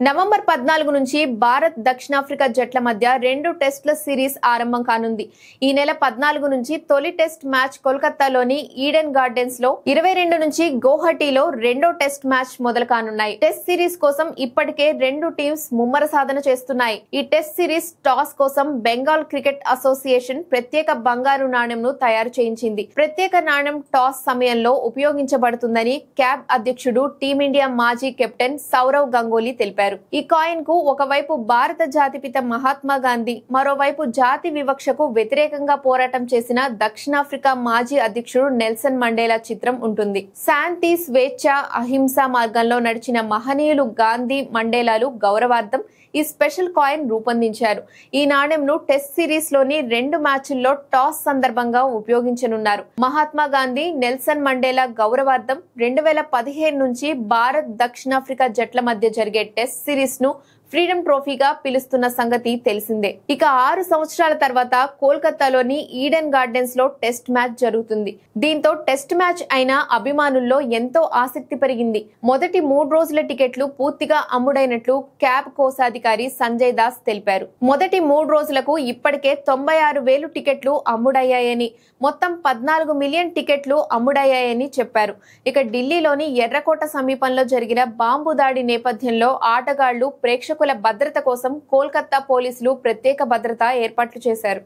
November 14 నుంచి భారత్ దక్షిణాఫ్రికా జట్ల మధ్య 2 టెస్టుల సిరీస్ ఆరంభం కానుంది. ఈ నెల 14 నుంచి తొలి టెస్ట్ మ్యాచ్ కోల్కతాలోని ఈడెన్ గార్డెన్స్ లో, 22 నుంచి గౌహటిలో రెండో టెస్ట్ మ్యాచ్ మొదలు కానున్నాయి. టెస్ట్ సిరీస్ కోసం ఇప్పటికే 2 టీమ్స్ ముమ్మర సాధన చేస్తున్నాయి. ఈ టెస్ట్ సిరీస్ టాస్ కోసం బెంగాల్ క్రికెట్ అసోసియేషన్ ప్రత్యేక బంగారు నాణెంను తయారు చేయించింది. ప్రత్యేక నాణెం టాస్ సమయంలో ఉపయోగించబడుతుందని క్యాబ్ అధ్యక్షుడు టీమిండియా మాజీ కెప్టెన్ సౌరవ్ గంగూలీ తెలిపారు. ఈ కాయిన్ కు ఒకవైపు భారత జాతిపిత మహాత్మా గాంధీ, మరోవైపు జాతి వివక్షకు వ్యతిరేకంగా పోరాటం చేసిన దక్షిణాఫ్రికా మాజీ అధ్యక్షుడు నెల్సన్ మండేలా చిత్రం ఉంటుంది. శాంతి, స్వేచ్ఛ, అహింస మార్గంలో నడిచిన మహనీయులు గాంధీ, మండేలాలు గౌరవార్థం ఈ స్పెషల్ కాయిన్ రూపొందించారు. ఈ నాణెంను టెస్ట్ సిరీస్ లోని 2 మ్యాచ్ల్లో టాస్ సందర్భంగా ఉపయోగించనున్నారు. మహాత్మా గాంధీ, నెల్సన్ మండేలా గౌరవార్థం 2015 నుంచి భారత్ దక్షిణాఫ్రికా జట్ల మధ్య జరిగే టెస్ట్ సిరీస్ ను ఫ్రీడమ్ ట్రోఫీగా పిలుస్తున్న సంగతి తెలిసిందే. ఇక 6 సంవత్సరాల తర్వాత కోల్కతాలోని ఈడెన్ గార్డెన్స్ లో టెస్ట్ మ్యాచ్ జరుగుతుంది. దీంతో టెస్ట్ మ్యాచ్ అయిన అభిమానుల్లో ఎంతో ఆసక్తి పెరిగింది. మొదటి 3 రోజుల టికెట్లు పూర్తిగా అమ్ముడైనట్లు క్యాబ్ కోశాధికారి సంజయ్ దాస్ తెలిపారు. మొదటి 3 రోజులకు ఇప్పటికే 96,000 టికెట్లు అమ్ముడయ్యాయని, మొత్తం 14 మిలియన్ టికెట్లు అమ్ముడయ్యాయని చెప్పారు. ఇక ఢిల్లీలోని ఎర్రకోట సమీపంలో జరిగిన బాంబు దాడి నేపథ్యంలో ఆటగాళ్లు, ప్రేక్షకుల భద్రత కోసం కోల్కతా పోలీసులు ప్రత్యేక భద్రతా ఏర్పాట్లు చేశారు.